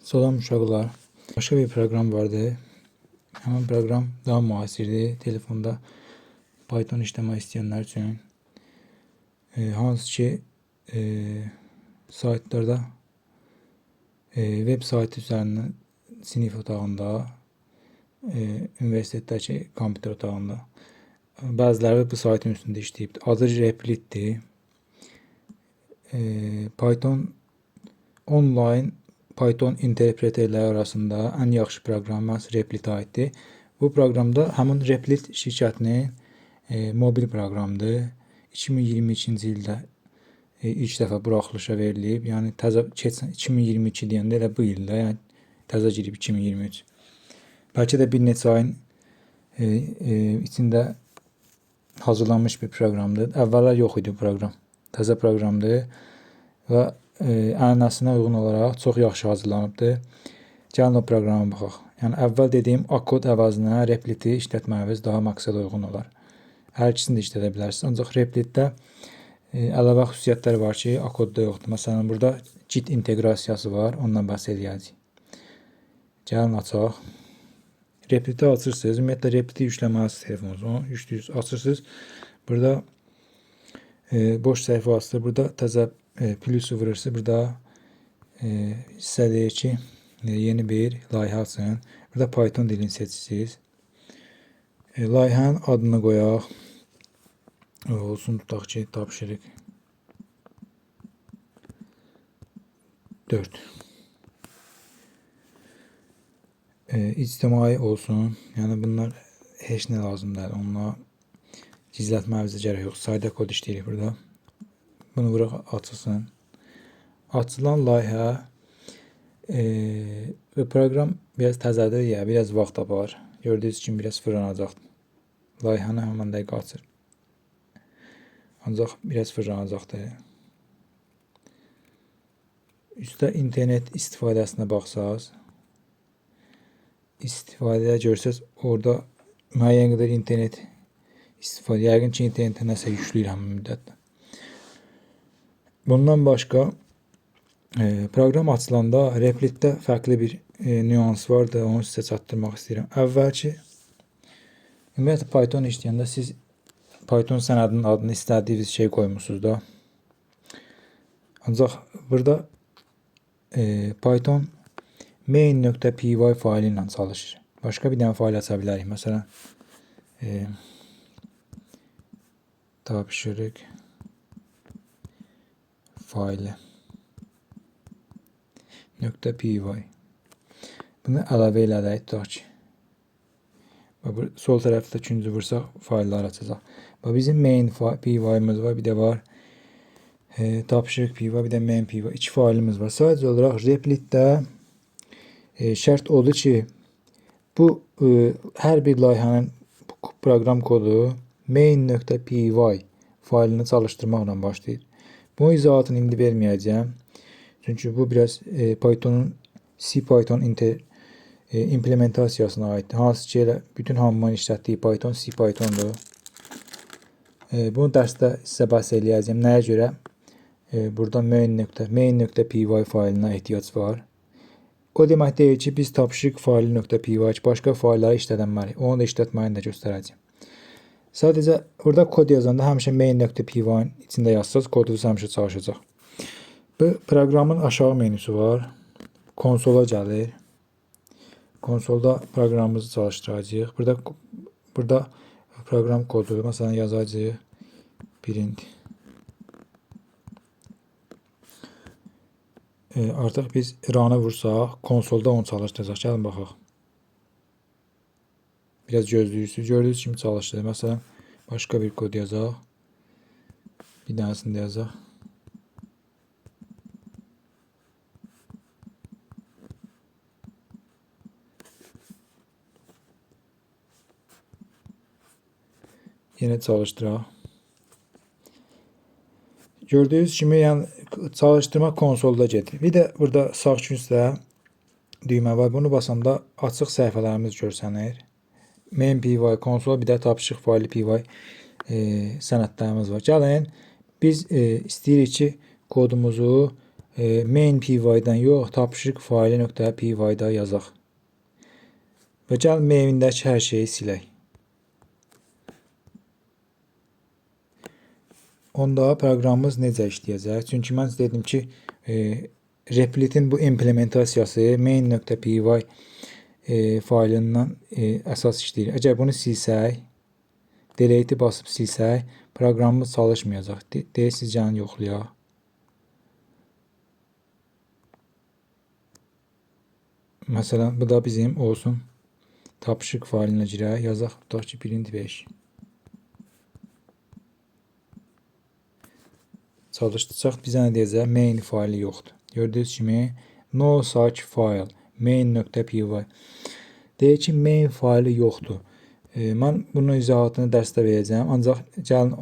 Salam uşaqlar. Başqa bir proqram vardı. Həmin proqram daha müasirdir. Telefonda Python işləmək istəyənlər üçün. Hansı ki, saytlarda, web saytı üzərindən sinif otağında, universitetdəki kompüter otağında. Bəziləri bu saytın üstündə işləyib. Adı Replitdir. Python online Python interpreterləri arasında ən yaxşı proqram məhz Replit aiddir. Bu proqramda həmin Replit şirkətinin mobil proqramdır. 2022-ci ildə ilk dəfə buraxılışa verilib. Yəni təzə 2022 deyəndə elə bu ildə, yəni təzə girib 2023. Bəlkə də bir neçə ayın içində hazırlanmış bir proqramdır. Əvvəllər yox idi bu proqram. Təzə proqramdır və ənənəsinə uyğun olaraq çox yaxşı hazırlanıbdır. Gəlin o proqrama baxaq. Yəni əvvəl dediyim Akkod əvəzinə Repliti işlətməyiniz daha məqsədə uyğun olar. Hər ikisini də işlədə bilərsiniz. Ancaq Replitdə əlavə xüsusiyyətlər var ki, Akkodda yoxdur. Məsələn, burada Git inteqrasiyası var. Ondan bəhs edəcəyik. Gəlin açaq. Repliti açırsınız. Ümumiyyətlə Repliti yükləməlisiniz telefonunuza. Yüklüyürsünüz, açırsınız. Burada boş səhifə açılır. Burada təzə plusu vurursunuz. Burada hissə deyir ki, yeni bir layihə açın. Burada Python dilini seçirsiniz. Layihənin adını qoyaq. Olsun, tutaq ki, tapşırıq 4. İctimai olsun. Yəni bunlar heç nə lazım deyil. Onunla gizlətməyimizə gərək yox. Sayda kod işləyirik burada. Bunu vuraq açılsın. Açılan layihə və proqram biraz təzədir ya, biraz vaxt apar. Gördüyünüz kimi biraz fırlanacaqdır. Layihəni həmən dəqiqə açır. Ancaq biraz fırlanacaqdır. Üstdə internet istifadəsinə baxsaq, istifadəyə görsəz, orada müəyyən qədər internet istifadə. Yəqin ki, internetə nəsə yükləyir həmin müddətdə. Bundan başqa proqram açılanda Replitdə fərqli bir nüans var da, onu sizə çatdırmaq istəyirəm. Əvvəlki ümumiyyətlə Python işləyəndə siz Python sənədinin adını istədiyiniz şey qoymusunuz da. Ancaq burada Python main.py faylı ilə çalışır. Başqa bir dənə fayl aça bilərik. Məsələn, tapşırıq faylı .py. Bunu əlavə elədək, tutaq ki. Sol tərəfdə üçüncü vursaq, fayllar açacaq. Bizim main py-imiz var, bir də var tapşırıq py, bir də main py. İki faylımız var. Sadəcə olaraq Replitdə şərt odur ki, bu hər bir layihənin proqram kodu main.py faylını çalışdırmaqla başlayır. Bu izahatını indi verməyəcəm. Çünki bu biraz Python'un CPython implementasiyasına aiddir. Hansı ki, elə bütün hamının işlətdiyi Python CPython'dur. Bunu dərsdə sizə bəhs eləyəcəm. Nəyə görə? Burada main.py faylına ehtiyac var. O demək deyil ki, biz tapşırıq faylı.py başqa faylları işlədənməliyik. Onu da işlətməyini də göstərəcəm. Sadəcə burada kod yazanda həmişə main.py-in içində yazsaz, kodunuz həmişə çalışacaq. Bu proqramın aşağı menüsü var. Konsola gəlir. Konsolda proqramımızı çalışdıracağıq. Burada proqram kodu, məsələn, yazacağıq. Print. Artıq biz ranı vursaq, konsolda onu çalışdıracaq. Gəlin baxaq. Biraz gözləyirsiniz. Gördüyünüz kimi çalışdı. Məsələn, başqa bir kod yazaq. Bir dənəsini də yazaq. Yenə çalışdıraq. Gördüyünüz kimi, yəni çalışdırma konsolda gedir. Bir də burada sağ üstdə düymə var. Bunu basanda açıq səhifələrimiz görsənir. main.py konsol, bir də tapşırıq faylı py sənədlərimiz var. Gəlin, biz istəyirik ki, kodumuzu main py-dan yox, tapışıq faylı.py-da yazaq. Və gəl main-dəki hər şeyi silək. Onda proqramımız necə işləyəcək? Çünki mən dedim ki, replitin bu implementasiyası main.py faylından əsas işləyir. Əgər bunu silsək, delete basıb silsək, proqramımız çalışmayacaq. Deyirsiniz, gəlin yoxlayaq. Məsələn, bu da bizim olsun. Tapışıq fayılına girək, yazaq, tutaq ki, print 5. Çalışdırsaq, bizə nə deyəcək? Main faylı yoxdur. Gördüyünüz kimi, no such file, main.py. Deyir ki, main faylı yoxdur. Mən bunun izahatını dərsdə verəcəm. Ancaq gəlin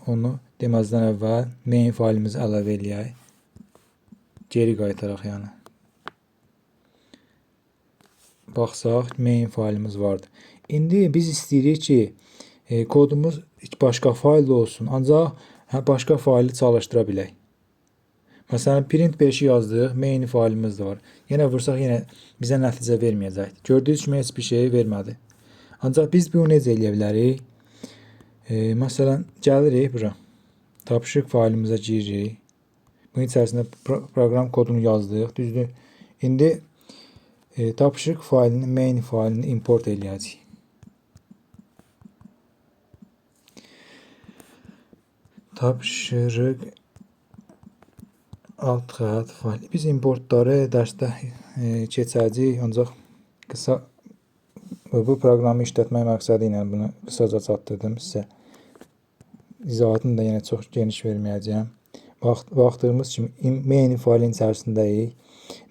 onu deməzdən əvvəl main faylımızı əlavə eləyək. Geri qaytaraq yəni. Baxsaq, main faylımız vardır. İndi biz istəyirik ki, kodumuz başqa faylda olsun. Ancaq başqa faylı çalışdıra bilək. Məsələn, print 5-i yazdıq, main faylımız da var. Yenə vursaq, yenə bizə nəticə verməyəcəkdir. Gördüyünüz kimi, heç bir şey vermədi. Ancaq biz bunu necə eləyə bilərik? Məsələn, gəlirik bura. Tapışıq faylımıza giririk. Bunun içərisində proqram kodunu yazdıq, düzdür. İndi tapışıq faylını, main faylını import eləyəcəyik. Tapışırıq alt xətt fayl. Biz importları dərsdə keçəcəyik, ancaq qısa bu proqramı işlətmək məqsədi ilə bunu qısaca çatdırdım sizə. İzahatını da yenə çox geniş verməyəcəyəm. Baxdığımız kimi main faylın içərisindəyik.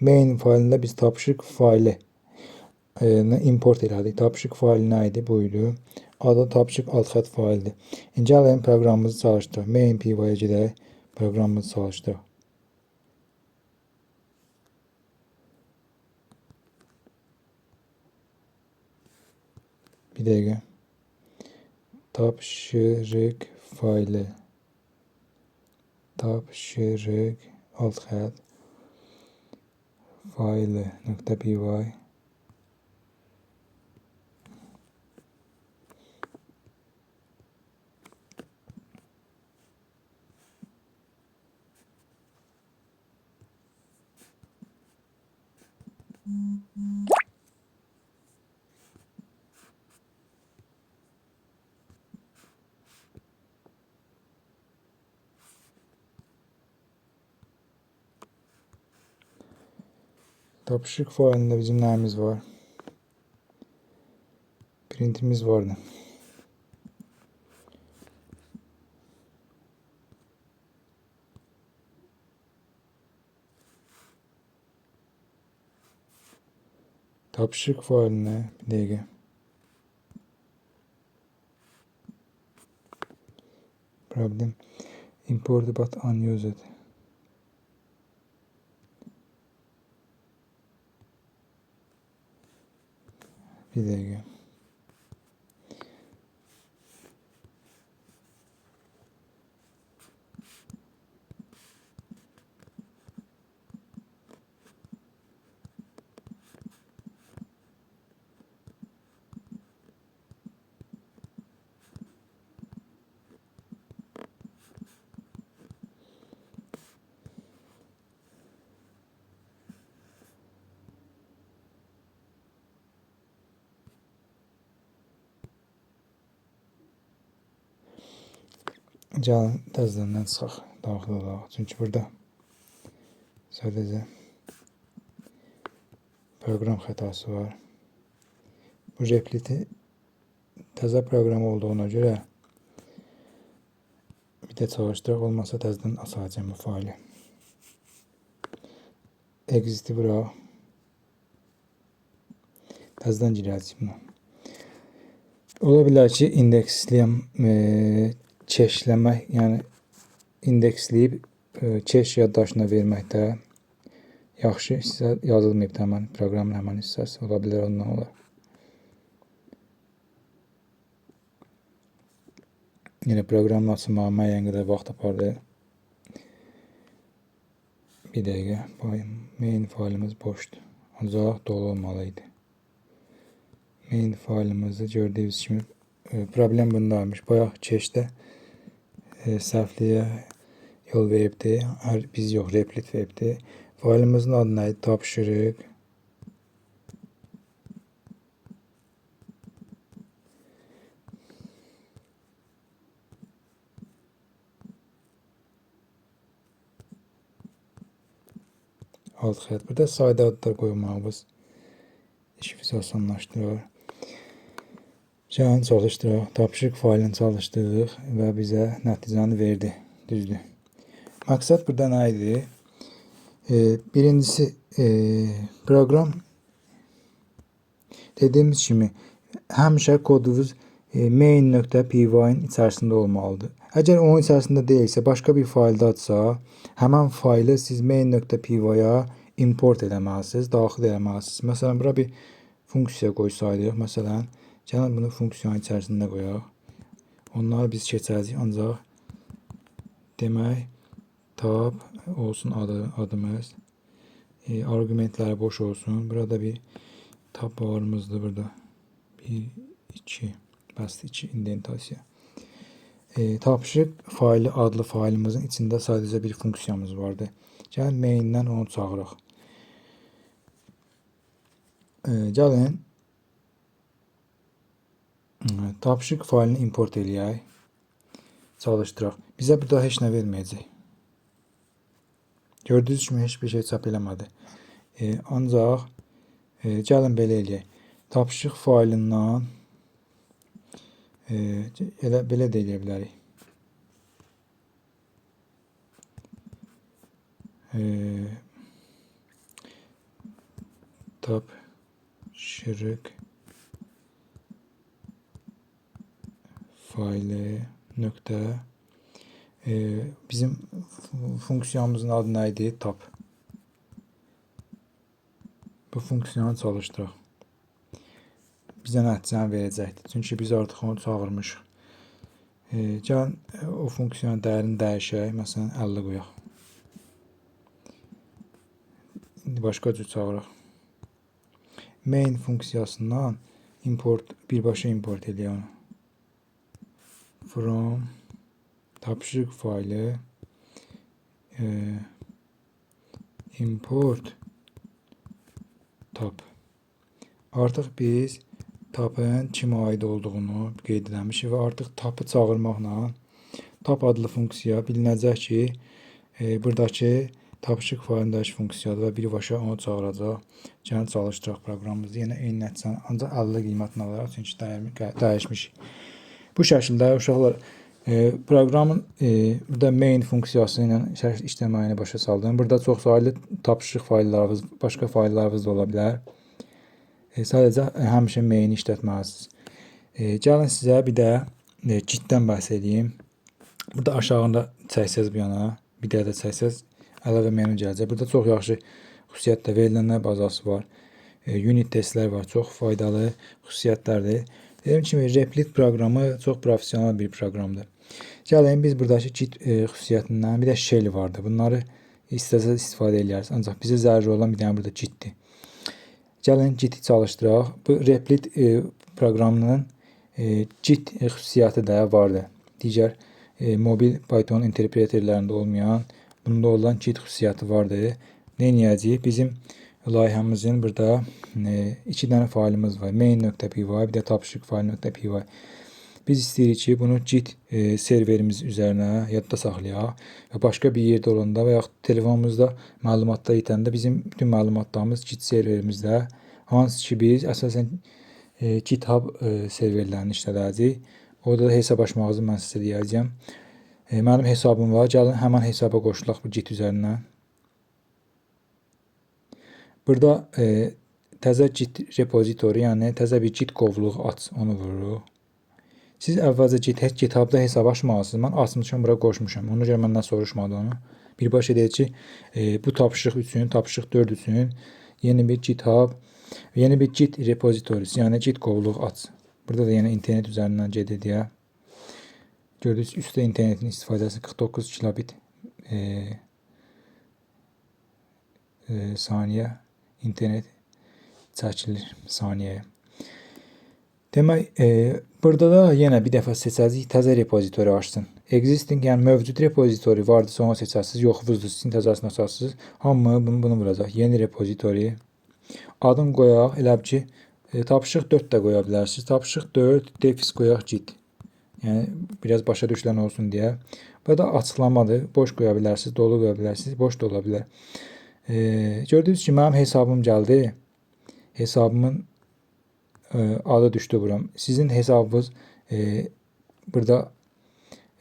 Main faylında biz tapışıq faylı import elədik. Tapışıq faylı nə idi? Bu idi. Adı tapışıq alt xətt faylıdır. Gəlin proqramımızı çalışdıraq. Main py-ya gedək, proqramımızı çalışdıraq. Bir dəqiqə. Tapışırıq faylı. Tapışırıq alt xətt faylı.py. Tapışıq faylında bizim nəyimiz var? Printimiz vardı. Tapışıq faylına bir dəqiqə. Problem import but unused. Bir dəqiqə. Gəlin təzədən çıxaq, daxil olaq. Çünki burada sadəcə proqram xətası var. Bu repliti təzə proqram olduğuna görə bir də çalışdıraq, olmasa təzədən açacağım bu faylı. Exit-i vuraq. Təzədən girəcəyik buna. Ola bilər ki, indeksləyəm, keşləmək, yəni indeksləyib keş yaddaşına verməkdə yaxşı hissə yazılmayıb da həmən proqramın həmən hissəsi. Ola bilər, ondan olar. Yenə proqramın açılmağa müəyyən qədər vaxt apardı. Bir dəqiqə. Main faylımız boşdur. Ancaq dolu olmalıydı. Main faylımızı gördüyünüz kimi problem bundaymış. Bayaq keçdə səhvliyə yol veribdi. Biz yox, Replit veribdi. Faylımızın adı nə idi? Tapşırıq. Alt xətt. Burada sayda adlar qoymağımız işimizi asanlaşdırır. Gəlin çalışdıraq. Tapşırıq faylını çalışdırdıq və bizə nəticəni verdi. Düzdür. Məqsəd burada nə idi? Birincisi proqram dediyimiz kimi həmişə kodunuz main.py-in içərisində olmalıdır. Əgər onun içərisində deyilsə, başqa bir faydadsa, həmən faylı siz main.py-ya import eləməlisiniz, daxil eləməlisiniz. Məsələn, bura bir funksiya qoysaydıq, məsələn, gəlin bunu funksiyanın içərisində qoyaq. Onları biz keçəcəyik, ancaq demək, tab olsun adımız, arqumentləri boş olsun. Burada bir tab barımızdır burada. 1, 2, bəsdir 2 indentasiya. Tapşırıq faylı adlı faylımızın içində sadəcə bir funksiyamız vardı. Gəlin maindən onu çağıraq. Gəlin tapşırıq faylını import eləyək. Çalışdıraq. Bizə burada heç nə verməyəcək. Gördüyünüz kimi heç bir şey çap eləmədi. Ancaq gəlin belə eləyək. Tapşırıq faylından belə də eləyə bilərik. Tapşırıq faylı nöqtə bizim funksiyamızın adı nə idi? Tab. Bu funksiyanı çalışdıraq. Bizə nəticəni verəcəkdir. Çünki biz artıq onu çağırmışıq. Gəlin o funksiyanın dəyərini dəyişək. Məsələn, 50 qoyaq. İndi başqa cür çağıraq. Main funksiyasından birbaşa import eləyək onu. From tapşırıq faylı import tab. Artıq biz tabın kimə aid olduğunu qeyd eləmişik və artıq tabı çağırmaqla tab adlı funksiya bilinəcək ki, buradakı tapşırıq faylındakı funksiyadır və birbaşa onu çağıracaq. Gəlin çalışdıraq proqramımızı. Yenə eyni nəticəni ancaq 50 qiymətini alaraq, çünki dəyişmişik. Bu şəkildə uşaqlar proqramın burada main funksiyası ilə işləməyini başa saldım. Burada çoxsaylı tapşırıq fayllarımız, başqa fayllarımız da ola bilər. Sadəcə həmişə main işlətməlisiniz. Gəlin sizə bir də Git-dən bəhs edeyim. Burada aşağında çəksəz bu yana, bir də çəksəz əlavə menü gələcək. Burada çox yaxşı xüsusiyyətlə verilənlər bazası var. Unit testlər var. Çox faydalı xüsusiyyətlərdir. Dediyim kimi Replit proqramı çox professional bir proqramdır. Gəlin biz buradakı Git xüsusiyyətindən bir də Shell vardır. Bunları istəsəz istifadə edərsiniz. Ancaq bizə zəruri olan bir dənə burada Gitdir. Gəlin Git-i çalışdıraq. Bu Replit proqramının Git xüsusiyyəti də vardır. Digər mobil Python interpreterlərində olmayan, bunda olan Git xüsusiyyəti vardır. Nə edəcəyik? Bizim layihəmizin burada 2 dənə faylımız var. Main.py, bir də tapşırıq fayl.py. Biz istəyirik ki, bunu Git serverimiz üzərinə yadda saxlayaq və başqa bir yerdə olanda və yaxud telefonumuzda məlumatlar itəndə bizim bütün məlumatlarımız Git serverimizdə, hansı ki biz əsasən GitHub serverlərini işlədəcəyik. Orada da hesab açmağınızı mən sizə deyəcəyəm. Mənim hesabım var. Gəlin həmən hesaba qoşulaq bu Git üzərindən. Burada təzə Git repozitori, yəni təzə bir Git qovluğu aç, onu vururuq. Siz əvvəlcə GitHub-da hesab açmalısınız. Mən açmışam, bura qoşmuşam. Ona görə məndən soruşmadı onu. Birbaşa deyək ki, bu tapşırıq üçün, tapşırıq 4 üçün yeni bir GitHub, yeni bir Git repozitorisi, yəni Git qovluğu aç. Burada da yenə internet üzərindən gedir deyə. Gördüyünüz üstdə internetin istifadəsi 49 kilobit saniyə internet çəkilir saniyəyə. Demək, burada da yenə bir dəfə seçəcəyik təzə repozitori açsın. Existing, yəni mövcud repozitori vardısa onu seçəsiniz, yoxsuzdur, sizin təzəsini açarsınız. Hamı bunu vuracaq. Yeni repozitori. Adını qoyaq, elə ki, tapışıq 4 də qoya bilərsiniz. Tapışıq 4, defis qoyaq git. Yəni, biraz başa düşülən olsun deyə. Burada açıqlamadır, boş qoya bilərsiniz, dolu qoya bilərsiniz, boş da ola bilər. Gördüyünüz kimi, mənim hesabım gəldi. Hesabımın adı düşdü buram. Sizin hesabınız burada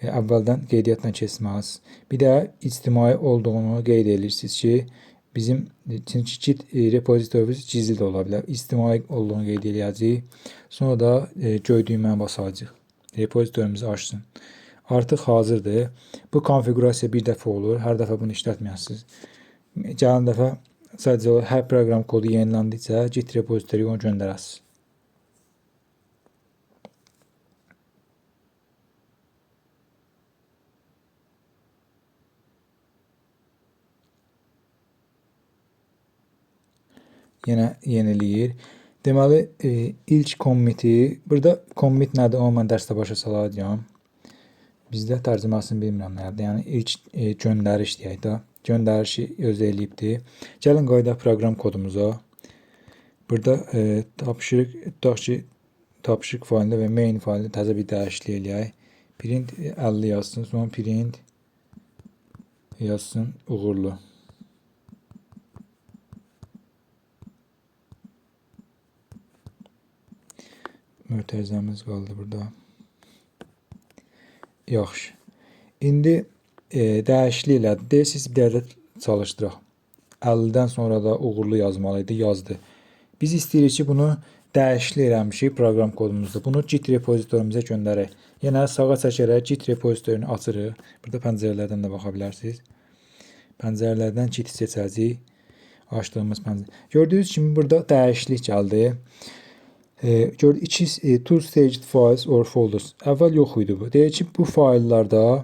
əvvəldən qeydiyyatla keçməz. Bir də ictimai olduğunu qeyd edirsiniz ki, bizim git repozitorimiz gizli də ola bilər. İctimai olduğunu qeyd edəcəyik. Sonra da göy düyməni basacağıq. Repozitorimizi açsın. Artıq hazırdır. Bu konfigurasiya bir dəfə olur. Hər dəfə bunu işlətməyəsiniz. Gələn dəfə sadəcə hər proqram kodu yeniləndikcə git repozitoriya onu göndərəsiniz. Yenə yeniləyir. Deməli, ilk commiti, burada commit nədir, onu mən dərsdə başa salacağam. Bizdə tərcüməsini bilmirəm nədir. Yəni, ilk göndəriş deyək də. Göndərişi özü eləyibdir. Gəlin qayıdaq proqram kodumuza. Burada tapışırıq failində və main failində təzə bir dəyişiklik eləyək. Print 50 yazsın, sonra print yazsın uğurlu. Mötərizəmiz qaldı burada. Yaxşı. İndi dəyişiklik elədi. Deyirsiniz, bir də çalışdıraq. 50-dən sonra da uğurlu yazmalıydı, yazdı. Biz istəyirik ki, bunu dəyişiklik eləmişik proqram kodumuzda. Bunu git repozitorumuza göndərək. Yenə sağa çəkərək git repozitorunu açırıq. Burada pəncərələrdən də baxa bilərsiniz. Pəncərələrdən git seçəcəyik. Açdığımız pəncərə. Gördüyünüz kimi burada dəyişiklik gəldi. Two-staged files or folders. Əvvəl yox idi bu. Deyək ki, bu faillarda,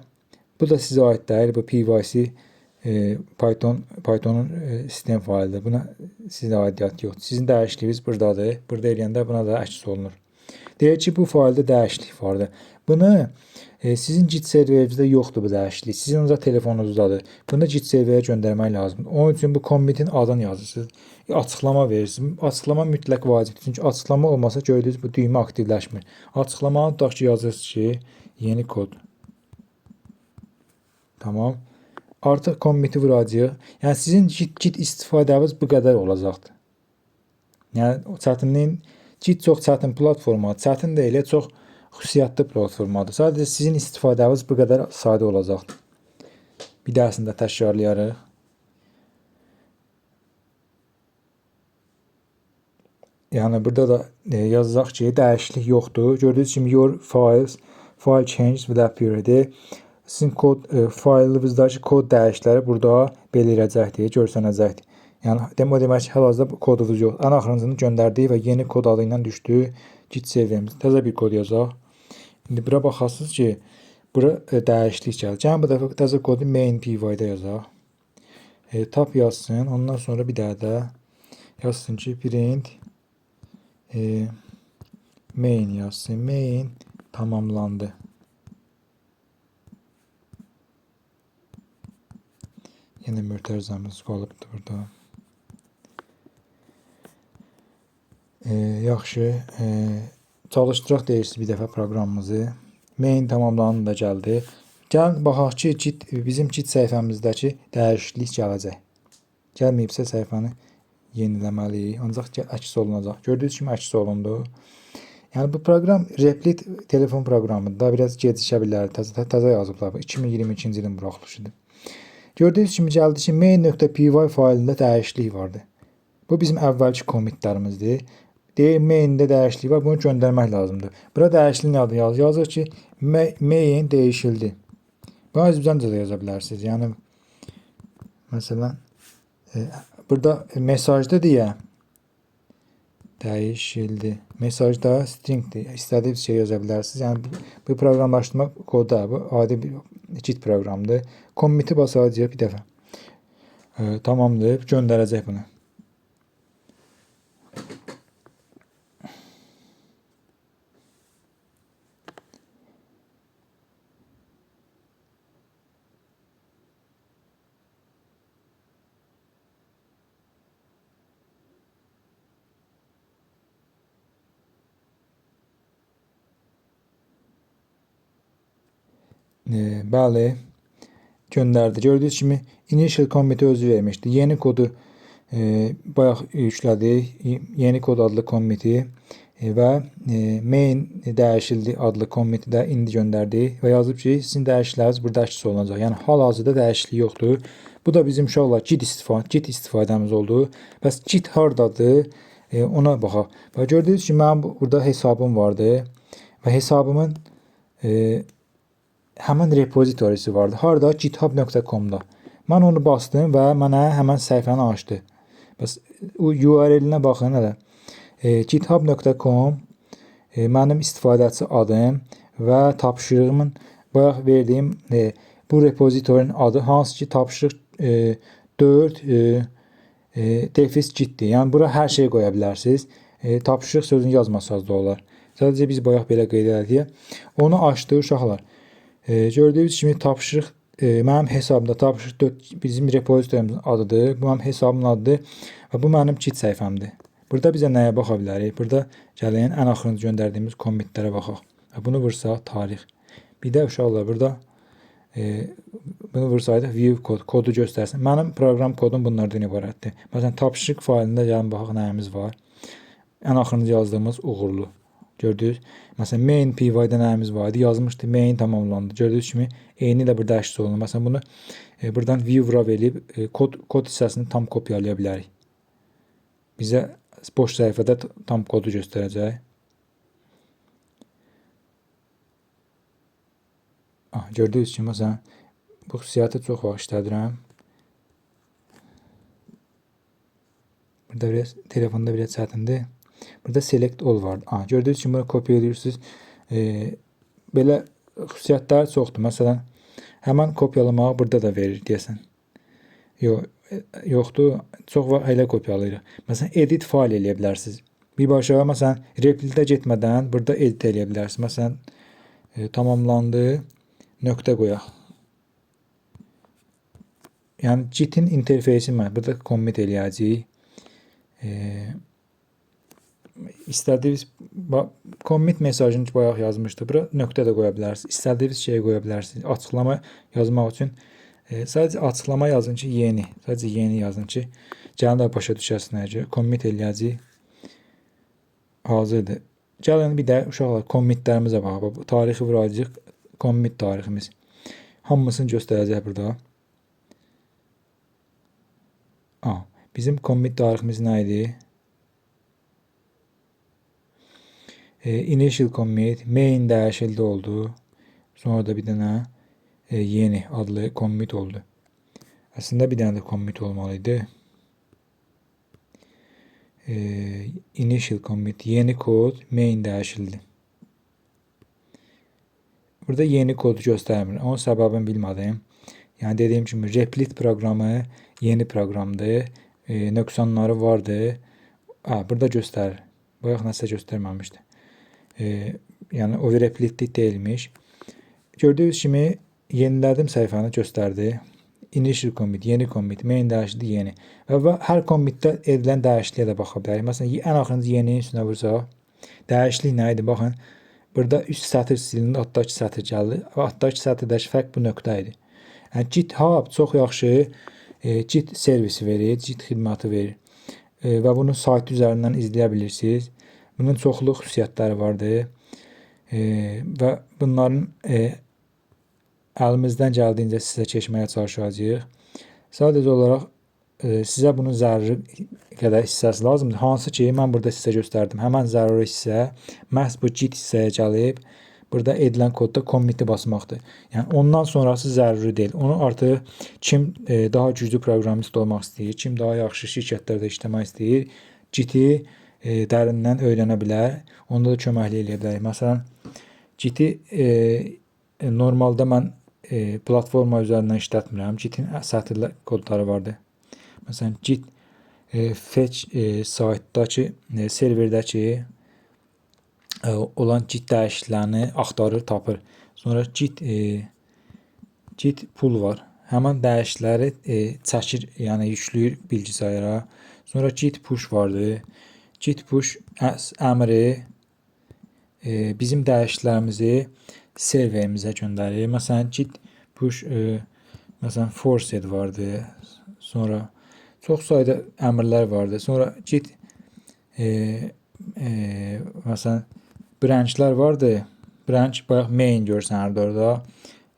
bu da sizə aid deyil, bu PYC Python'un sistem failidir. Buna sizə aidiyyat yoxdur. Sizin dəyişikliyiniz buradadır. Burada eləyəndə buna da əks olunur. Deyək ki, bu faildə dəyişiklik vardır. Bunu sizin git serverinizdə yoxdur bu dəyişiklik. Sizin ancaq telefonunuzdadır. Bunu git serverə göndərmək lazımdır. Onun üçün bu commit'in adını yazırsınız. Açıqlama verirsiniz. Açıqlama mütləq vacibdir. Çünki açıqlama olmasa gördüyünüz bu düymə aktivləşmir. Açıqlamanı tutaq ki, yazırsınız ki, yeni kod. Tamam. Artıq commit'i vuracağıq. Yəni sizin git istifadəniz bu qədər olacaqdır. Yəni çətinliyin git çox çətin platformadır. Çətin də elə çox xüsusiyyətli platformadır. Sadəcə sizin istifadəniz bu qədər sadə olacaqdır. Bir dahasını da təkrarlayarıq. Yəni burada da yazacaq ki, dəyişiklik yoxdur. Gördüyünüz kimi your file changed without period. Sizin kod faylınızdakı kod dəyişiklikləri burada belirəcəkdir, görsənəcəkdir. Yəni demək ki, hal-hazırda kodumuz yox. Ən axırıncını göndərdik və yeni kod adı ilə düşdü git serverimiz. Təzə bir kod yazaq. İndi bura baxasınız ki, bura dəyişiklik gəlir. Gəlin bu dəfə təzə kodu main py-də yazaq. Tab yazsın. Ondan sonra bir daha da yazsın ki, print main yazsın. Main tamamlandı. Yenə mötərizəmiz qalıbdır burada. Yaxşı. Çalışdıraq deyirsiniz bir dəfə proqramımızı. Main tamamlandı da gəldi. Gəlin baxaq ki, bizim git səhifəmizdəki dəyişiklik gələcək. Gəlməyibsə səhifəni yeniləməliyik. Ancaq əks olunacaq. Gördüyünüz kimi əks olundu. Yəni bu proqram Replit telefon proqramıdır. Daha biraz gecikə bilər. Təzə yazıblar. 2022-ci ilin buraxılışıdır. Gördüyünüz kimi gəldi ki, main.py failində dəyişiklik vardı. Bu bizim əvvəlki commitlərimizdir. Deyək, main-də dəyişiklik var, bunu göndərmək lazımdır. Bura dəyişikliyin adı yazır ki, main dəyişildi. Bunu özünüzdən də yaza bilərsiniz. Yəni, məsələn, burada mesajda deyə dəyişildi. Mesajda stringdir. İstədiyiniz şey yaza bilərsiniz. Yəni, bu proqramlaşdırma kodu, bu adi bir git proqramdır. Commit'i basacağıq bir dəfə. Tamam deyib göndərəcək bunu. Bəli, göndərdi. Gördüyünüz kimi initial commit özü vermişdi. Yeni kodu bayaq yüklədik. Yeni kod adlı commiti və main dəyişildi adlı commiti də indi göndərdik və yazıb ki, sizin dəyişiklikləriniz burada əks olunacaq. Yəni hal-hazırda dəyişiklik yoxdur. Bu da bizim uşaqlar Git istifadəmiz oldu. Bəs Git hardadır? Ona baxaq. Və gördüyünüz kimi mənim burada hesabım vardı və hesabımın həmin repozitorisi vardı. Harda? github.com-da. Mən onu bastım və mənə həmən səhifəni açdı. Bəs URL-inə baxın hələ. github.com mənim istifadəçi adım və tapşırığımın bayaq verdiyim bu repozitorinin adı, hansı ki tapşırıq 4 defis gitdir. Yəni bura hər şey qoya bilərsiniz. Tapşırıq sözünü yazmasanız da olar. Sadəcə biz bayaq belə qeyd elədik. Onu açdı uşaqlar. Gördüyünüz kimi tapşırıq mənim hesabımda tapşırıq 4 bizim repozitorumuzun adıdır. Bu mənim hesabımın adıdır və bu mənim Git səhifəmdir. Burada bizə nəyə baxa bilərik? Burada gəlin ən axırıncı göndərdiyimiz commitlərə baxaq. Bunu vursaq tarix. Bir də uşaqlar burada bunu vursaydı view kodu göstərsin. Mənim proqram kodum bunlardan ibarətdir. Məsələn tapşırıq faylında gəlin baxaq nəyimiz var. Ən axırıncı yazdığımız uğurlu. Gördünüz? Məsələn main py-də nəyimiz var idi? Yazmışdı. Main tamamlandı. Gördüyünüz kimi eyni də burada əks olunur. Məsələn bunu buradan view vura verib kod hissəsini tam kopyalaya bilərik. Bizə boş səhifədə tam kodu göstərəcək. Gördüyünüz kimi məsələn bu xüsusiyyəti çox vaxt işlədirəm. Burada biraz telefonda biraz çətindir. Burada select all var. Gördüyünüz kimi bunu kopyalayırsınız. Belə xüsusiyyətlər çoxdur. Məsələn, həmən kopyalamağı burada da verir deyəsən. Yoxdur. Çox vaxt elə kopyalayırıq. Məsələn, edit fayl eləyə bilərsiniz. Birbaşa məsələn, replitə getmədən burada edit eləyə bilərsiniz. Məsələn, tamamlandı. Nöqtə qoyaq. Yəni Git-in interfeysi burada commit eləyəcəyik. İstədiyiniz commit mesajını bayaq yazmışdı. Bura nöqtə də qoya bilərsiniz. İstədiyiniz şeyi qoya bilərsiniz. Açıqlama yazmaq üçün sadəcə açıqlama yazın ki, yeni. Sadəcə yeni yazın ki, gəlin də başa düşəsinlər ki, commit eləyəcəyik. Hazırdır. Gəlin bir də uşaqlar commitlərimizə baxaq. Tarixi vuracağıq. Commit tariximiz. Hamısını göstərəcək burada. Bizim commit tariximiz nə idi? Initial commit, main dəyişildi oldu. Sonra da bir dənə yeni adlı commit oldu. Əslində bir dənə də commit olmalıydı. Initial commit, yeni kod, main dəyişildi. Burada yeni kodu göstərmir. Onun səbəbini bilmədim. Yəni dediyim kimi replit proqramı yeni proqramdır. Nöqsanları vardı. Burada göstərir. Bayaq nəsə göstərməmişdi. Yəni overreplitlik deyilmiş. Gördüyünüz kimi yenilədim səhifəni göstərdi. Initial commit, yeni commit, main dəyişildi yeni. Və hər commitdə edilən dəyişikliyə də baxa bilərik. Məsələn, ən axırıncı yeninin üstünə vursaq, dəyişiklik nə idi? Baxın, burada üst sətr silindi, altdakı sətr gəldi və altdakı sətirdəki fərq bu nöqtə idi. Yəni GitHub çox yaxşı Git servisi verir, Git xidməti verir və bunu sayt üzərindən izləyə bilirsiniz. Bunun çoxlu xüsusiyyətləri vardır və bunların əlimizdən gəldiyincə sizə keçməyə çalışacağıq. Sadəcə olaraq sizə bunun zəruri qədər hissəsi lazımdır. Hansı ki, mən burada sizə göstərdim. Həmən zəruri hissə məhz bu Git hissəyə gəlib burada edilən kodda commit-i basmaqdır. Yəni ondan sonrası zəruri deyil. Onu artıq kim daha güclü proqramist olmaq istəyir, kim daha yaxşı şirkətlərdə işləmək istəyir, Git-i dərindən öyrənə bilər. Onda da köməklik eləyə bilərik. Məsələn, Git-i normalda mən platforma üzərindən işlətmirəm. Git-in sətirli kodları vardır. Məsələn, git fetch saytdakı serverdəki olan git dəyişikliklərini axtarır, tapır. Sonra git pull var. Həmin dəyişiklikləri çəkir, yəni yükləyir bilgisayara. Sonra git push vardı. Git push əmri bizim dəyişikliklərimizi serverimizə göndərir. Məsələn, git push məsələn forced vardı. Sonra çox sayda əmrlər vardı. Sonra git məsələn branchlar vardı. Branch bayaq main görsənirdi orada.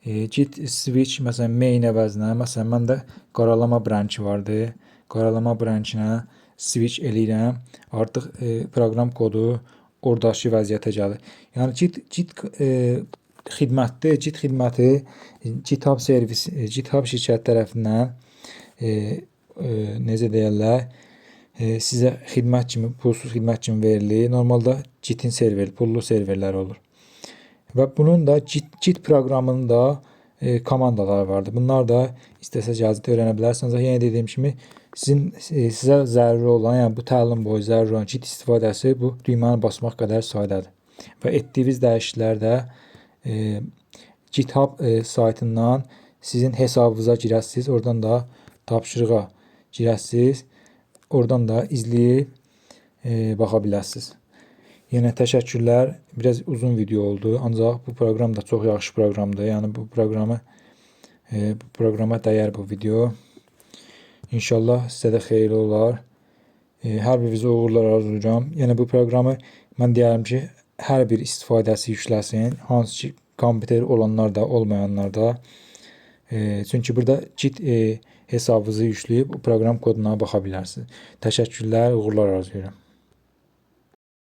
Git switch məsələn main əvəzinə, məsələn məndə qaralama branch vardı. Qaralama branchına switch eləyirəm. Artıq proqram kodu oradakı vəziyyətə gəlir. Yəni git xidmətdir. Git xidməti GitHub servis, GitHub şirkəti tərəfindən necə deyirlər, sizə xidmət kimi, pulsuz xidmət kimi verilir. Normalda Git'in serveri, pullu serverləri olur. Və bunun da Git proqramının da komandaları vardır. Bunlar da istəsəz yazıb öyrənə bilərsiniz. Yenə dediyim kimi sizə zəruri olan, yəni bu təlim boyu zəruri olan Git istifadəsi bu düyməni basmaq qədər saydadır. Və etdiyiniz dəyişikliklər də GitHub saytından sizin hesabınıza girəsiniz. Oradan da tapşırığa girəsiniz. Oradan da izləyib baxa bilərsiniz. Yenə təşəkkürlər. Biraz uzun video oldu. Ancaq bu proqram da çox yaxşı proqramdır. Yəni bu proqrama dəyər bu video. İnşallah sizə də xeyirli olar. Hər birinizə uğurlar arzulayıram. Yəni bu proqramı mən deyərəm ki, hər bir istifadəsi yükləsin. Hansı ki, kompüter olanlar da, olmayanlar da. Çünki burada Git hesabınızı yükləyib proqram koduna baxa bilərsiniz. Təşəkkürlər, uğurlar arzulayıram.